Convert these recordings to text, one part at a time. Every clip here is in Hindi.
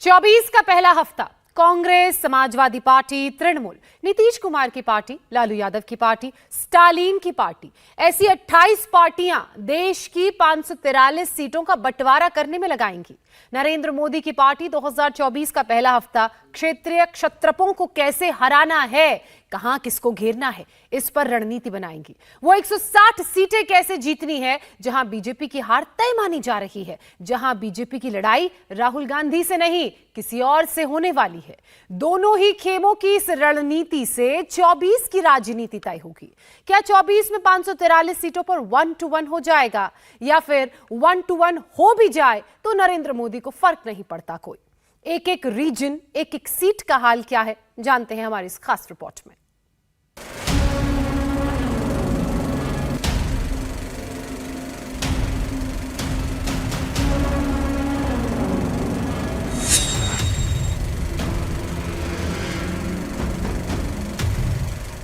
24 का पहला हफ्ता कांग्रेस, समाजवादी पार्टी, तृणमूल, नीतीश कुमार की पार्टी, लालू यादव की पार्टी, स्टालिन की पार्टी, ऐसी 28 पार्टियां देश की 543 सीटों का बंटवारा करने में लगाएंगी। नरेंद्र मोदी की पार्टी 2024 का पहला हफ्ता क्षेत्रीय क्षत्रपों को कैसे हराना है, कहां किसको घेरना है, इस पर रणनीति बनाएंगी। वो 160 सीटें कैसे जीतनी है, जहां बीजेपी की हार तय मानी जा रही है, जहां बीजेपी की लड़ाई राहुल गांधी से नहीं किसी और से होने वाली है। दोनों ही खेमों की इस रणनीति से 24 की राजनीति तय होगी। क्या 24 में 543 सीटों पर 1-1 हो जाएगा, या फिर 1-1 हो भी जाए तो नरेंद्र मोदी को फर्क नहीं पड़ता कोई। एक एक रीजन, एक एक सीट का हाल क्या है, जानते हैं हमारी इस खास रिपोर्ट में।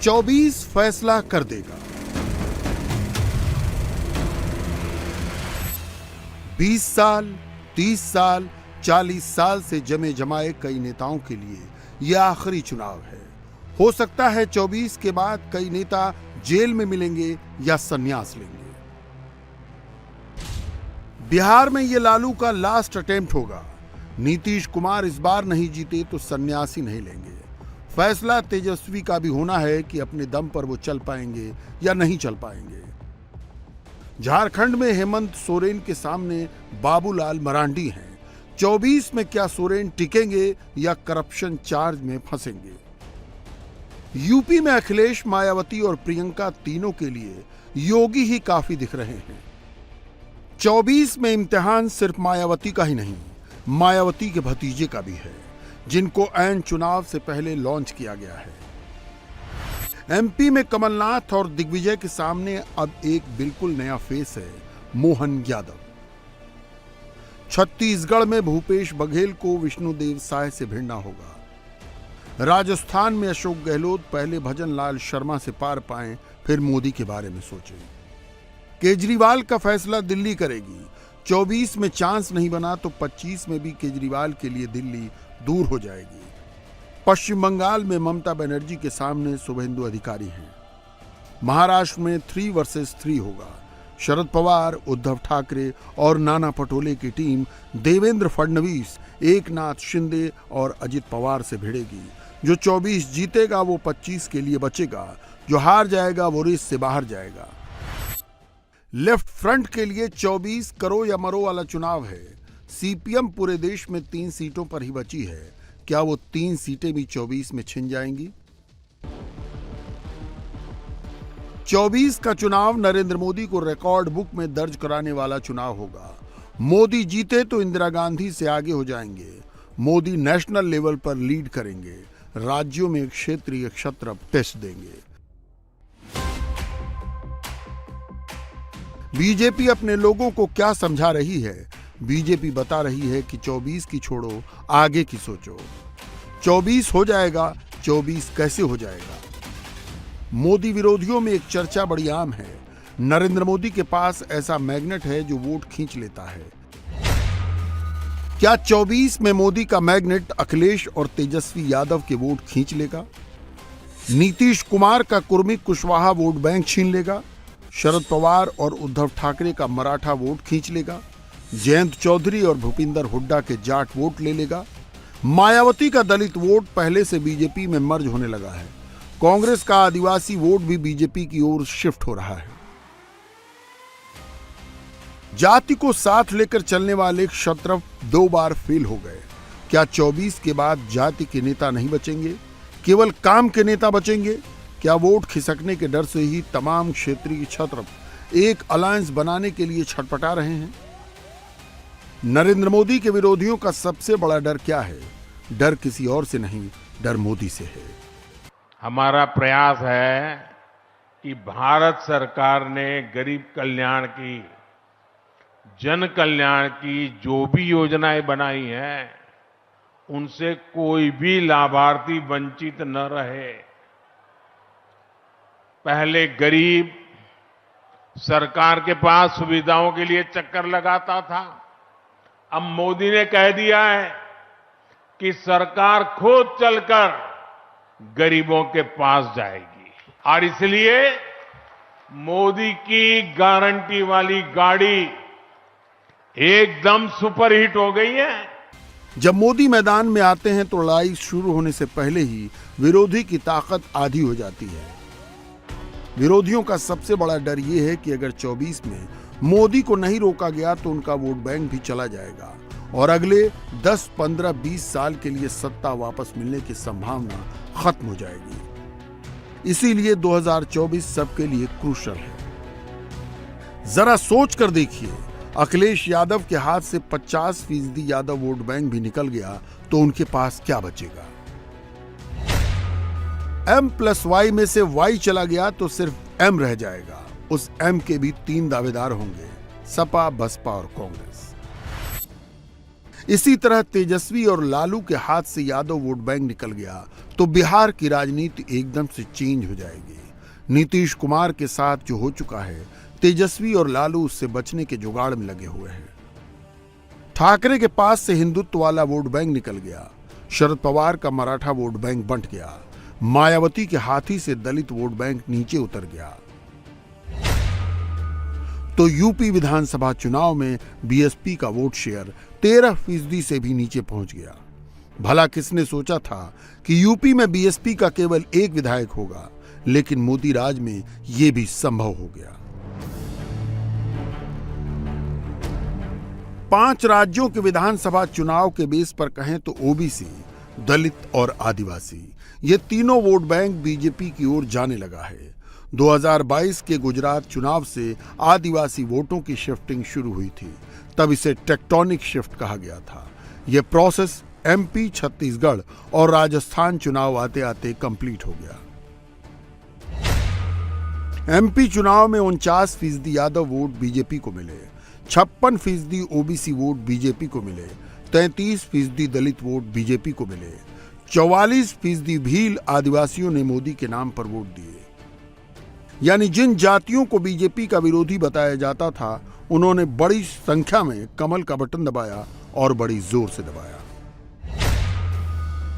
चौबीस फैसला कर देगा। 20 साल, 30 साल, 40 साल से जमे जमाए कई नेताओं के लिए यह आखिरी चुनाव है। हो सकता है 24 के बाद कई नेता जेल में मिलेंगे या संन्यास लेंगे। बिहार में यह लालू का लास्ट अटेम्प्ट होगा। नीतीश कुमार इस बार नहीं जीते तो संन्यास ही नहीं लेंगे। फैसला तेजस्वी का भी होना है कि अपने दम पर वो चल पाएंगे या नहीं चल पाएंगे। झारखंड में हेमंत सोरेन के सामने बाबूलाल मरांडी हैं। 24 में क्या सोरेन टिकेंगे या करप्शन चार्ज में फंसेंगे? यूपी में अखिलेश, मायावती और प्रियंका तीनों के लिए योगी ही काफी दिख रहे हैं। 24 में इम्तिहान सिर्फ मायावती का ही नहीं, मायावती के भतीजे का भी है, जिनको ऐन चुनाव से पहले लॉन्च किया गया है। एमपी में कमलनाथ और दिग्विजय के सामने अब एक बिल्कुल नया फेस है, मोहन यादव। छत्तीसगढ़ में भूपेश बघेल को विष्णुदेव साय से भिड़ना होगा। राजस्थान में अशोक गहलोत पहले भजन लाल शर्मा से पार पाएं, फिर मोदी के बारे में सोचें। केजरीवाल का फैसला दिल्ली करेगी। 24 में चांस नहीं बना तो 25 में भी केजरीवाल के लिए दिल्ली दूर हो जाएगी। पश्चिम बंगाल में ममता बनर्जी के सामने शुभेंदु अधिकारी हैं। महाराष्ट्र में 3 वर्सेस 3 होगा। शरद पवार, उद्धव ठाकरे और नाना पटोले की टीम देवेंद्र फडणवीस, एकनाथ शिंदे और अजित पवार से भिड़ेगी। जो 24 जीतेगा वो 25 के लिए बचेगा, जो हार जाएगा वो रेस से बाहर जाएगा। लेफ्ट फ्रंट के लिए 24 करो या मरो वाला चुनाव है। सीपीएम पूरे देश में 3 सीटों पर ही बची है। क्या वो 3 सीटें भी 24 में छिन जाएंगी? 24 का चुनाव नरेंद्र मोदी को रिकॉर्ड बुक में दर्ज कराने वाला चुनाव होगा। मोदी जीते तो इंदिरा गांधी से आगे हो जाएंगे। मोदी नेशनल लेवल पर लीड करेंगे। राज्यों में क्षेत्रीय क्षत्रप टेस्ट देंगे। बीजेपी अपने लोगों को क्या समझा रही है? बीजेपी बता रही है कि 24 की छोड़ो, आगे की सोचो। 24 हो जाएगा, 24 कैसे हो जाएगा? मोदी विरोधियों में एक चर्चा बड़ी आम है। नरेंद्र मोदी के पास ऐसा मैग्नेट है जो वोट खींच लेता है। क्या 24 में मोदी का मैग्नेट अखिलेश और तेजस्वी यादव के वोट खींच लेगा? नीतीश कुमार का कुर्मी कुशवाहा वोट बैंक छीन लेगा? शरद पवार और उद्धव ठाकरे का मराठा वोट खींच लेगा? जयंत चौधरी और भूपिंदर हुड्डा के जाट वोट ले लेगा? मायावती का दलित वोट पहले से बीजेपी में मर्ज होने लगा है। कांग्रेस का आदिवासी वोट भी बीजेपी की ओर शिफ्ट हो रहा है। जाति को साथ लेकर चलने वाले क्षत्रप 2 बार फेल हो गए। क्या 24 के बाद जाति के नेता नहीं बचेंगे, केवल काम के नेता बचेंगे? क्या वोट खिसकने के डर से ही तमाम क्षेत्रीय क्षत्रप एक अलायंस बनाने के लिए छटपटा रहे हैं? नरेंद्र मोदी के विरोधियों का सबसे बड़ा डर क्या है? डर किसी और से नहीं, डर मोदी से है। हमारा प्रयास है कि भारत सरकार ने गरीब कल्याण की, जन कल्याण की जो भी योजनाएं बनाई हैं, उनसे कोई भी लाभार्थी वंचित न रहे। पहले गरीब सरकार के पास सुविधाओं के लिए चक्कर लगाता था। अब मोदी ने कह दिया है कि सरकार खुद चलकर गरीबों के पास जाएगी और इसलिए मोदी की गारंटी वाली गाड़ी एकदम सुपरहिट हो गई है। जब मोदी मैदान में आते हैं तो लड़ाई शुरू होने से पहले ही विरोधी की ताकत आधी हो जाती है। विरोधियों का सबसे बड़ा डर यह है कि अगर 24 में मोदी को नहीं रोका गया तो उनका वोट बैंक भी चला जाएगा और अगले 10, 15, 20 साल के लिए सत्ता वापस मिलने की संभावना खत्म हो जाएगी। इसीलिए 2024 सबके लिए क्रूशल है। जरा सोच कर देखिए, अखिलेश यादव के हाथ से 50% यादव वोट बैंक भी निकल गया तो उनके पास क्या बचेगा? M+Y में से Y चला गया तो सिर्फ M रह जाएगा। उस M के भी 3 दावेदार होंगे, सपा, बसपा और कांग्रेस। इसी तरह तेजस्वी और लालू के हाथ से यादव वोट बैंक निकल गया तो बिहार की राजनीति एकदम से चेंज हो जाएगी। नीतीश कुमार के साथ जो हो चुका है, तेजस्वी और लालू उससे बचने के जुगाड़ में लगे हुए हैं। ठाकरे के पास से हिंदुत्व वाला वोट बैंक निकल गया, शरद पवार का मराठा वोट बैंक बंट गया, मायावती के हाथी से दलित वोट बैंक नीचे उतर गया। तो यूपी विधानसभा चुनाव में बीएसपी का वोट शेयर 13% से भी नीचे पहुंच गया। भला किसने सोचा था कि यूपी में बीएसपी का केवल एक विधायक होगा, लेकिन मोदी राज में यह भी संभव हो गया। 5 राज्यों के विधानसभा चुनाव के बेस पर कहें तो ओबीसी, दलित और आदिवासी, ये तीनों वोट बैंक बीजेपी की ओर जाने लगा है। 2022 के गुजरात चुनाव से आदिवासी वोटों की शिफ्टिंग शुरू हुई थी, तब इसे टेक्टोनिक शिफ्ट कहा गया था। यह प्रोसेस एमपी, छत्तीसगढ़ और राजस्थान चुनाव आते आते कंप्लीट हो गया। एमपी चुनाव में 49% यादव वोट बीजेपी को मिले, 56% ओबीसी वोट बीजेपी को मिले, 33% दलित वोट बीजेपी को मिले, 44% भील आदिवासियों ने मोदी के नाम पर वोट दिए। यानी जिन जातियों को बीजेपी का विरोधी बताया जाता था, उन्होंने बड़ी संख्या में कमल का बटन दबाया और बड़ी जोर से दबाया।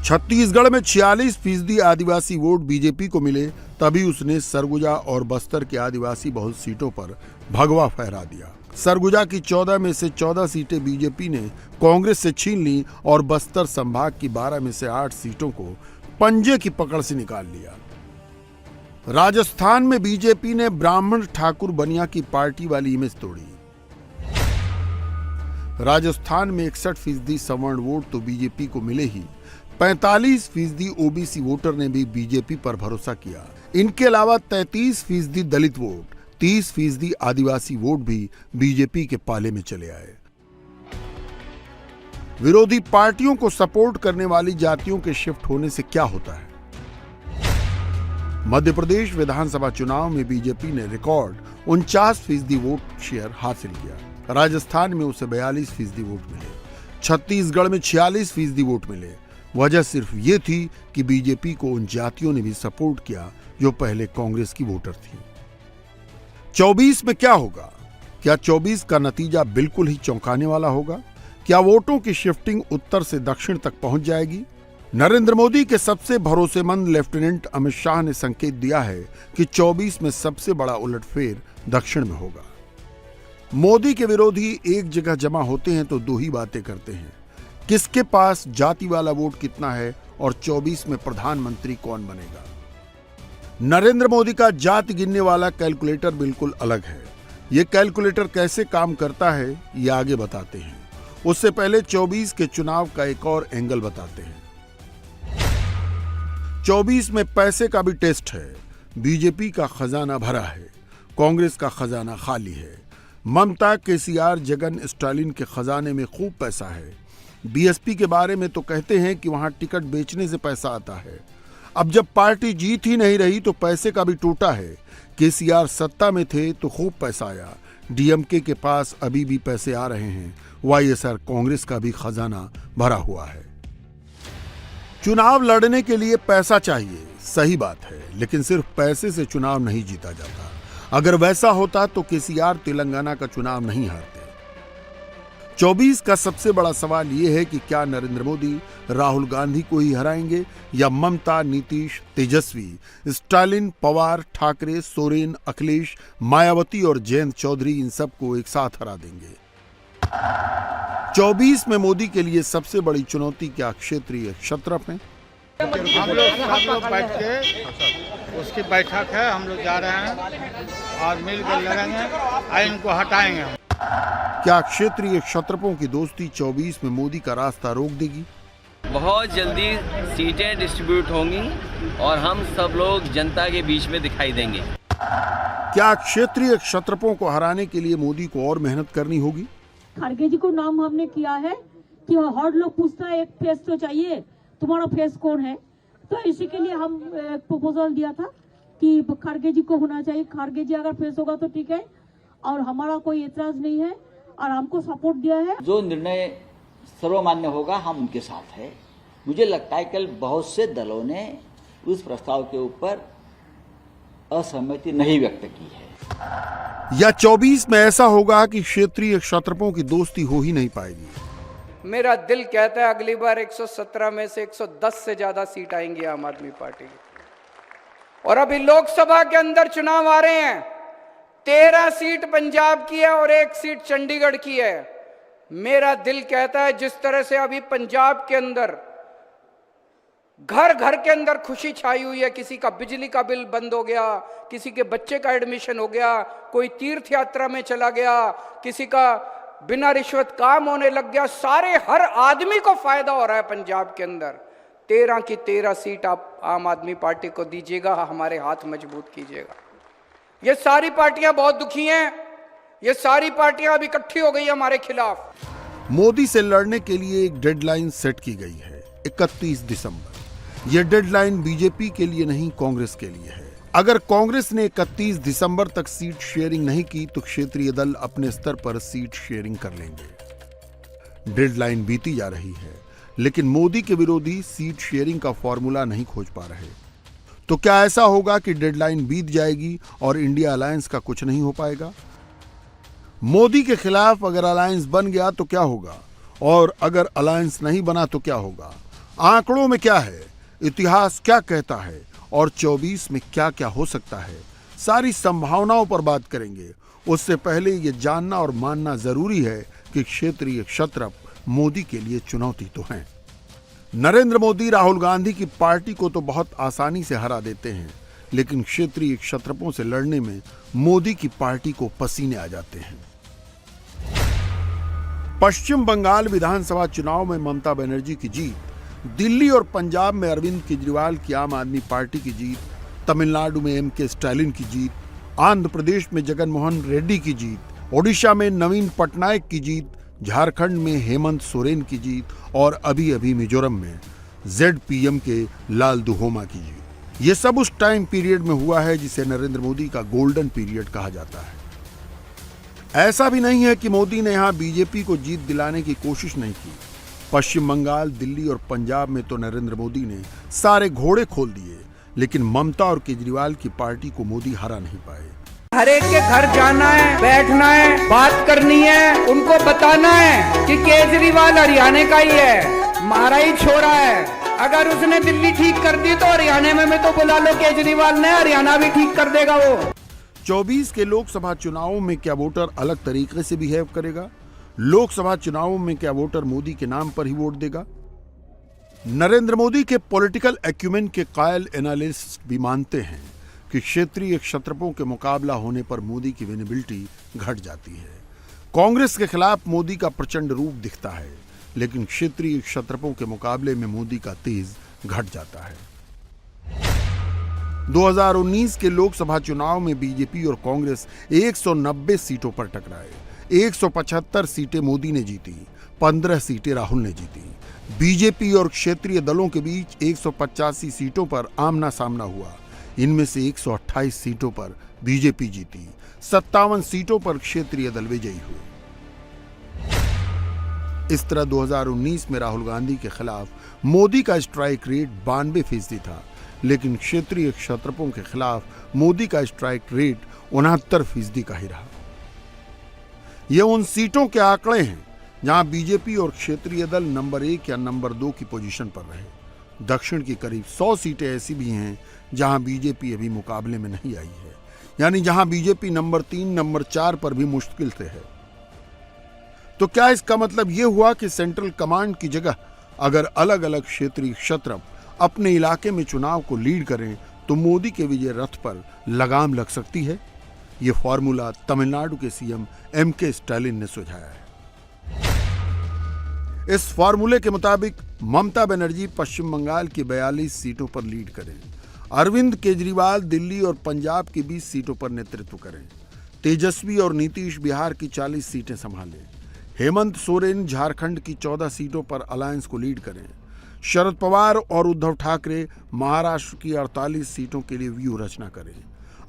छत्तीसगढ़ में 46% आदिवासी वोट बीजेपी को मिले, तभी उसने सरगुजा और बस्तर के आदिवासी बहुल सीटों पर भगवा फहरा दिया। सरगुजा की 14 में से 14 सीटें बीजेपी ने कांग्रेस से छीन ली और बस्तर संभाग की 12 में से 8 सीटों को पंजे की पकड़ से निकाल लिया। राजस्थान में बीजेपी ने ब्राह्मण ठाकुर बनिया की पार्टी वाली इमेज तोड़ी। राजस्थान में 61% सवर्ण वोट तो बीजेपी को मिले ही, 45% ओबीसी वोटर ने भी बीजेपी पर भरोसा किया। इनके अलावा 33% दलित वोट, 30% आदिवासी वोट भी बीजेपी के पाले में चले आए। विरोधी पार्टियों को सपोर्ट करने वाली जातियों के शिफ्ट होने से क्या होता है? मध्य प्रदेश विधानसभा चुनाव में बीजेपी ने रिकॉर्ड 49% वोट शेयर हासिल किया। राजस्थान में उसे 42% वोट मिले, छत्तीसगढ़ में 46% वोट मिले। वजह सिर्फ ये थी कि बीजेपी को उन जातियों ने भी सपोर्ट किया जो पहले कांग्रेस की वोटर थी। 24 में क्या होगा? क्या 24 का नतीजा बिल्कुल ही चौंकाने वाला होगा? क्या वोटों की शिफ्टिंग उत्तर से दक्षिण तक पहुंच जाएगी? नरेंद्र मोदी के सबसे भरोसेमंद लेफ्टिनेंट अमित शाह ने संकेत दिया है कि 24 में सबसे बड़ा उलटफेर दक्षिण में होगा। मोदी के विरोधी एक जगह जमा होते हैं तो दो ही बातें करते हैं, किसके पास जाति वाला वोट कितना है और 24 में प्रधानमंत्री कौन बनेगा। नरेंद्र मोदी का जाति गिनने वाला कैलकुलेटर बिल्कुल अलग है। यह कैलकुलेटर कैसे काम करता है ये आगे बताते हैं। उससे पहले 24 के चुनाव का एक और एंगल बताते हैं। 24 में पैसे का भी टेस्ट है। बीजेपी का खजाना भरा है, कांग्रेस का खजाना खाली है। ममता, केसीआर, जगन, स्टालिन के खजाने में खूब पैसा है। बीएसपी के बारे में तो कहते हैं कि वहां टिकट बेचने से पैसा आता है। अब जब पार्टी जीत ही नहीं रही तो पैसे का भी टूटा है। केसीआर सत्ता में थे तो खूब पैसा आया, डीएमके के पास अभी भी पैसे आ रहे हैं। वाईएसआर कांग्रेस का भी खजाना भरा हुआ है। चुनाव लड़ने के लिए पैसा चाहिए, सही बात है, लेकिन सिर्फ पैसे से चुनाव नहीं जीता जाता। अगर वैसा होता तो केसीआर तेलंगाना का चुनाव नहीं हारते। 24 का सबसे बड़ा सवाल यह है कि क्या नरेंद्र मोदी राहुल गांधी को ही हराएंगे या ममता, नीतीश, तेजस्वी, स्टालिन, पवार, ठाकरे, सोरेन, अखिलेश, मायावती और जयंत चौधरी इन सबको एक साथ हरा देंगे। 24 में मोदी के लिए सबसे बड़ी चुनौती क्या क्षेत्रीय क्षत्रप है? हम लोग बैठ के उसकी बैठक है, हम लोग जा रहे हैं और मिलकर लड़ेंगे और इनको हटाएंगे हम। क्या क्षेत्रीय क्षत्रपों की दोस्ती 24 में मोदी का रास्ता रोक देगी? बहुत जल्दी सीटें डिस्ट्रीब्यूट होंगी और हम सब लोग जनता के बीच में दिखाई देंगे। क्या क्षेत्रीय क्षत्रपों को हराने के लिए मोदी को और मेहनत करनी होगी? खड़गे जी को नाम हमने किया है कि हर लोग पूछता है एक फेस तो चाहिए, तुम्हारा फेस कौन है, तो इसी के लिए हम एक प्रपोजल दिया था कि खड़गे जी को होना चाहिए। खड़गे जी अगर फेस होगा तो ठीक है और हमारा कोई एतराज नहीं है और हमको सपोर्ट दिया है। जो निर्णय सर्वमान्य होगा हम उनके साथ है। मुझे लगता है कल बहुत से दलों ने उस प्रस्ताव के ऊपर असहमति नहीं व्यक्त की है। या 24 में ऐसा होगा कि क्षेत्रीय क्षत्रपों की दोस्ती हो ही नहीं पाएगी? मेरा दिल कहता है अगली बार 117 में से 110 से ज्यादा सीट आएंगी आम आदमी पार्टी की। और अभी लोकसभा के अंदर चुनाव आ रहे हैं, 13 सीट पंजाब की है और 1 सीट चंडीगढ़ की है। मेरा दिल कहता है जिस तरह से अभी पंजाब के अंदर घर घर के अंदर खुशी छाई हुई है, किसी का बिजली का बिल बंद हो गया, किसी के बच्चे का एडमिशन हो गया, कोई तीर्थ यात्रा में चला गया, किसी का बिना रिश्वत काम होने लग गया, सारे हर आदमी को फायदा हो रहा है पंजाब के अंदर। 13 की 13 सीट आप आम आदमी पार्टी को दीजिएगा, हमारे हाथ मजबूत कीजिएगा। ये सारी पार्टियां बहुत दुखी हैं, ये सारी पार्टियां अभी इकट्ठी हो गई हमारे खिलाफ। मोदी से लड़ने के लिए एक डेडलाइन सेट की गई है, 31 दिसंबर। यह डेडलाइन बीजेपी के लिए नहीं, कांग्रेस के लिए है। अगर कांग्रेस ने 31 दिसंबर तक सीट शेयरिंग नहीं की तो क्षेत्रीय दल अपने स्तर पर सीट शेयरिंग कर लेंगे। डेडलाइन बीती जा रही है, लेकिन मोदी के विरोधी सीट शेयरिंग का फॉर्मूला नहीं खोज पा रहे। तो क्या ऐसा होगा कि डेडलाइन बीत जाएगी और इंडिया अलायंस का कुछ नहीं हो पाएगा? मोदी के खिलाफ अगर अलायंस बन गया तो क्या होगा, और अगर अलायंस नहीं बना तो क्या होगा? आंकड़ों में क्या है, इतिहास क्या कहता है और 24 में क्या क्या हो सकता है, सारी संभावनाओं पर बात करेंगे। उससे पहले ये जानना और मानना जरूरी है कि क्षेत्रीय क्षत्रप मोदी के लिए चुनौती तो है। नरेंद्र मोदी राहुल गांधी की पार्टी को तो बहुत आसानी से हरा देते हैं, लेकिन क्षेत्रीय क्षत्रपों से लड़ने में मोदी की पार्टी को पसीने आ जाते हैं। पश्चिम बंगाल विधानसभा चुनाव में ममता बनर्जी की जीत, दिल्ली और पंजाब में अरविंद केजरीवाल की आम आदमी पार्टी की जीत, तमिलनाडु में एमके स्टालिन की जीत, आंध्र प्रदेश में जगन मोहन रेड्डी की जीत, ओडिशा में नवीन पटनायक की जीत, झारखंड में हेमंत सोरेन की जीत और अभी अभी मिजोरम में ZPM के लाल दुहोमा की जीत। ये सब उस टाइम पीरियड में हुआ है जिसे नरेंद्र मोदी का गोल्डन पीरियड कहा जाता है। ऐसा भी नहीं है कि मोदी ने यहां बीजेपी को जीत दिलाने की कोशिश नहीं की। पश्चिम बंगाल, दिल्ली और पंजाब में तो नरेंद्र मोदी ने सारे घोड़े खोल दिए, लेकिन ममता और केजरीवाल की पार्टी को मोदी हरा नहीं पाए। हर एक के घर जाना है, बैठना है, बात करनी है, उनको बताना है कि केजरीवाल हरियाणा का ही है, हमारा ही छोरा है। अगर उसने दिल्ली ठीक कर दी तो हरियाणा में तो बुला लो केजरीवाल ने, हरियाणा भी ठीक कर देगा वो। 24 के लोकसभा चुनावों में क्या वोटर अलग तरीके से बिहेव करेगा? लोकसभा चुनावों में क्या वोटर मोदी के नाम पर ही वोट देगा? नरेंद्र मोदी के पॉलिटिकल एक्यूमेन के कायल एनालिस्ट भी मानते हैं कि क्षेत्रीय क्षत्रपों के मुकाबला होने पर मोदी की विनेबिलिटी घट जाती है। कांग्रेस के खिलाफ मोदी का प्रचंड रूप दिखता है, लेकिन क्षेत्रीय क्षत्रपों के मुकाबले में मोदी का तेज घट जाता है। 2019 के लोकसभा चुनाव में बीजेपी और कांग्रेस 190 सीटों पर टकराए। 175 सीटें मोदी ने जीती, 15 सीटें राहुल ने जीती। बीजेपी और क्षेत्रीय दलों के बीच 185 सीटों पर आमना सामना हुआ। इनमें से 128 सीटों पर बीजेपी जीती, 57 सीटों पर क्षेत्रीय दल विजयी हुए। इस तरह 2019 में राहुल गांधी के खिलाफ मोदी का स्ट्राइक रेट 92% था, लेकिन क्षेत्रीय क्षत्रपों के खिलाफ मोदी का स्ट्राइक रेट 69% का ही रहा। ये उन सीटों के आंकड़े हैं जहां बीजेपी और क्षेत्रीय दल नंबर 1 या नंबर 2 की पोजीशन पर रहे। दक्षिण की करीब 100 सीटें ऐसी भी हैं जहां बीजेपी अभी मुकाबले में नहीं आई है, यानी जहां बीजेपी नंबर 3, नंबर 4 पर भी मुश्किल से है। तो क्या इसका मतलब यह हुआ कि सेंट्रल कमांड की जगह अगर अलग अलग क्षेत्रीय क्षत्रप अपने इलाके में चुनाव को लीड करें तो मोदी के विजय रथ पर लगाम लग सकती है? यह फॉर्मूला तमिलनाडु के सीएम एमके स्टालिन ने सुझाया है। इस फॉर्मूले के मुताबिक ममता बनर्जी पश्चिम बंगाल की 42 सीटों पर लीड करें, अरविंद केजरीवाल दिल्ली और पंजाब की 20 सीटों पर नेतृत्व करें, तेजस्वी और नीतीश बिहार की 40 सीटें संभालें, हेमंत सोरेन झारखंड की 14 सीटों पर अलायंस को लीड करें, शरद पवार और उद्धव ठाकरे महाराष्ट्र की 48 सीटों के लिए व्यूह रचना करें,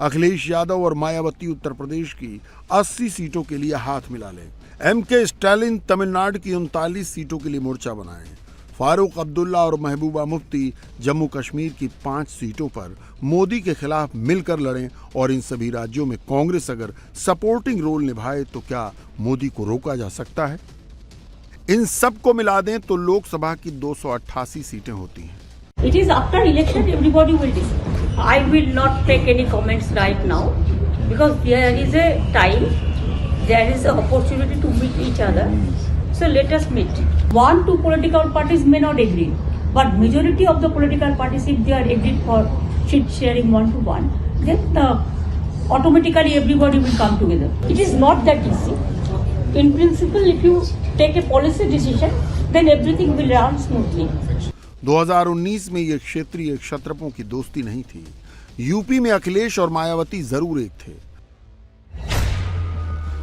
अखिलेश यादव और मायावती उत्तर प्रदेश की 80 सीटों के लिए हाथ मिला लें, एमके स्टालिन तमिलनाडु की 39 सीटों के लिए मोर्चा बनाएं, फारूक अब्दुल्ला और महबूबा मुफ्ती जम्मू कश्मीर की 5 सीटों पर मोदी के खिलाफ मिलकर लड़ें और इन सभी राज्यों में कांग्रेस अगर सपोर्टिंग रोल निभाए तो क्या मोदी को रोका जा सकता है? इन सब को मिला दें तो लोकसभा की 288 सीटें होती हैं। It is after election everybody will decide. I will not take any comments right now because there is a time, there is an opportunity to meet each other. So let us meet. 1-2 political parties may not agree, but majority of the political parties, if they are agreed for seat sharing 1-1, then automatically everybody will come together. It is not that easy. In principle, if you take a policy decision, then everything will run smoothly. 2019 में ये क्षेत्रीय क्षत्रपों की दोस्ती नहीं थी। यूपी में अखिलेश और मायावती जरूर एक थे।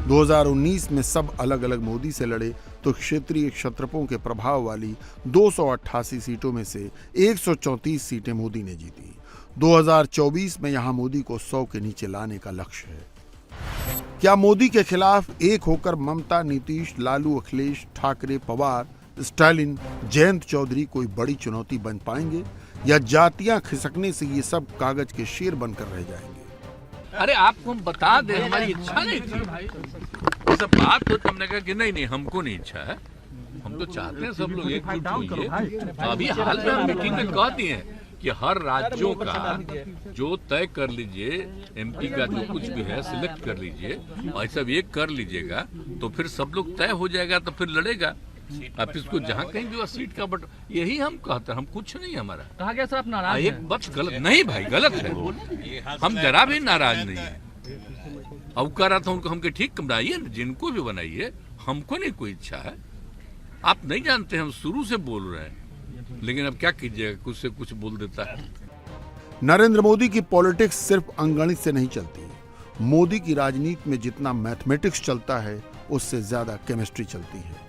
2019 में सब अलग अलग मोदी से लड़े तो क्षेत्रीय क्षत्रपों के प्रभाव वाली 288 सीटों में से 134 सीटें मोदी ने जीती। 2024 में यहां मोदी को 100 के नीचे लाने का लक्ष्य है। क्या मोदी के खिलाफ एक होकर ममता, नीतीश, लालू, अखिलेश, ठाकरे, पवार, स्टालिन, जयंत चौधरी कोई बड़ी चुनौती बन पाएंगे या जातियां खिसकने से ये सब कागज के शेर बनकर रह जाएंगे? अरे आपको हम बता दें, हमारी इच्छा नहीं थी। सब बात तो हमने कहा कि नहीं हमको नहीं इच्छा है, हम तो चाहते हैं सब लोग एकजुट होइए। अभी हाल में मीटिंग में कह दिए हैं कि हर राज्यों का जो तय कर लीजिए, एमपी का जो कुछ भी है सिलेक्ट कर लीजिए और सब एक कर लीजिएगा तो फिर सब लोग तय हो जाएगा, तो फिर लड़ेगा। अब इसको जहाँ कहीं भी सीट का बट यही हम कहते हैं, हम कुछ नहीं हमारा कहा गया सर आप नाराज हैं? एक बच गलत नहीं भाई, गलत है, हम जरा भी नाराज नहीं है। अब कह रहा था उनको हमके ठीक बनाइए, जिनको भी बनाइए, हमको नहीं कोई इच्छा है। आप नहीं जानते हम शुरू से बोल रहे हैं, लेकिन अब क्या कीजिएगा, कुछ से कुछ बोल देता है। नरेंद्र मोदी की पॉलिटिक्स सिर्फ अंगणित से नहीं चलती। मोदी की राजनीति में जितना मैथमेटिक्स चलता है उससे ज्यादा केमिस्ट्री चलती है।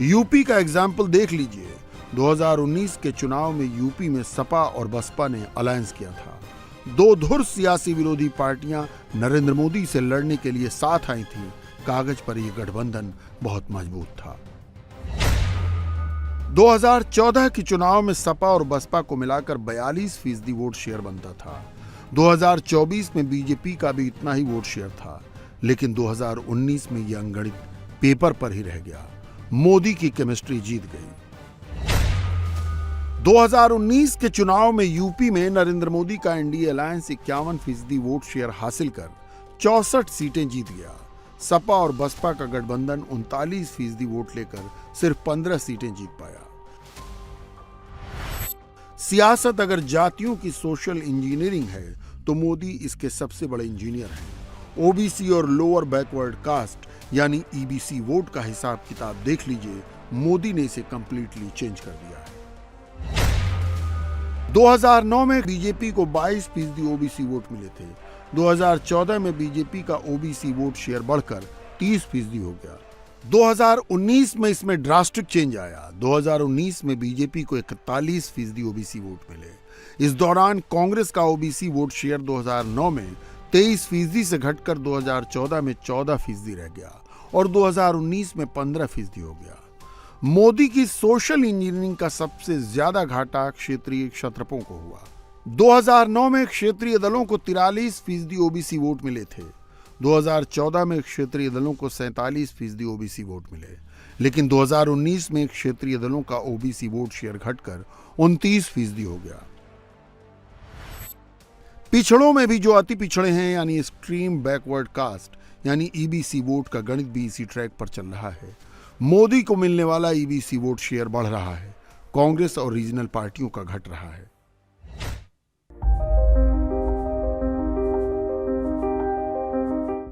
यूपी का एग्जाम्पल देख लीजिए। 2019 के चुनाव में यूपी में सपा और बसपा ने अलायंस किया था। दो धुर सियासी विरोधी पार्टियां नरेंद्र मोदी से लड़ने के लिए साथ आई थी। कागज पर यह गठबंधन बहुत मजबूत था। 2014 के चुनाव में सपा और बसपा को मिलाकर 42% वोट शेयर बनता था। 2024 में बीजेपी का भी इतना ही वोट शेयर था, लेकिन 2019 में यह अंगणित पेपर पर ही रह गया। मोदी की केमिस्ट्री जीत गई। 2019 के चुनाव में यूपी में नरेंद्र मोदी का एनडीए अलायंस 51% वोट शेयर हासिल कर 64 सीटें जीत गया। सपा और बसपा का गठबंधन 39% वोट लेकर सिर्फ 15 सीटें जीत पाया। सियासत अगर जातियों की सोशल इंजीनियरिंग है तो मोदी इसके सबसे बड़े इंजीनियर हैं। ओबीसी और लोअर बैकवर्ड कास्ट यानी ईबीसी वोट का हिसाब किताब देख लीजिए, मोदी ने इसे कंप्लीटली चेंज कर दिया है। 2009 में बीजेपी को 22% ओबीसी वोट मिले थे। 2014 में बीजेपी का ओबीसी वोट शेयर बढ़कर 30% हो गया। 2019 में इसमें ड्रास्टिक चेंज आया। 2019 में बीजेपी को 41% ओबीसी वोट मिले। इस दौरान कांग्रेस का ओबीसी वोट शेयर 2009 में 23% से घटकर 2014 में 14% रह गया और 2019 में 15% हो गया। मोदी की सोशल इंजीनियरिंग का सबसे ज्यादा घाटा क्षेत्रीय क्षत्रपों को हुआ। 2009 में क्षेत्रीय दलों को 43% ओबीसी वोट मिले थे। 2014 में क्षेत्रीय दलों को 47% ओबीसी वोट मिले। लेकिन 2019 में क्षेत्रीय दलों का ओबीसी वोट शेयर घटकर 29% हो गया। पिछड़ों में भी जो अति पिछड़े हैं यानी एक्सट्रीम बैकवर्ड कास्ट यानी ईबीसी वोट का गणित भी इसी ट्रैक पर चल रहा है। मोदी को मिलने वाला ईबीसी वोट शेयर बढ़ रहा है, कांग्रेस और रीजनल पार्टियों का घट रहा है।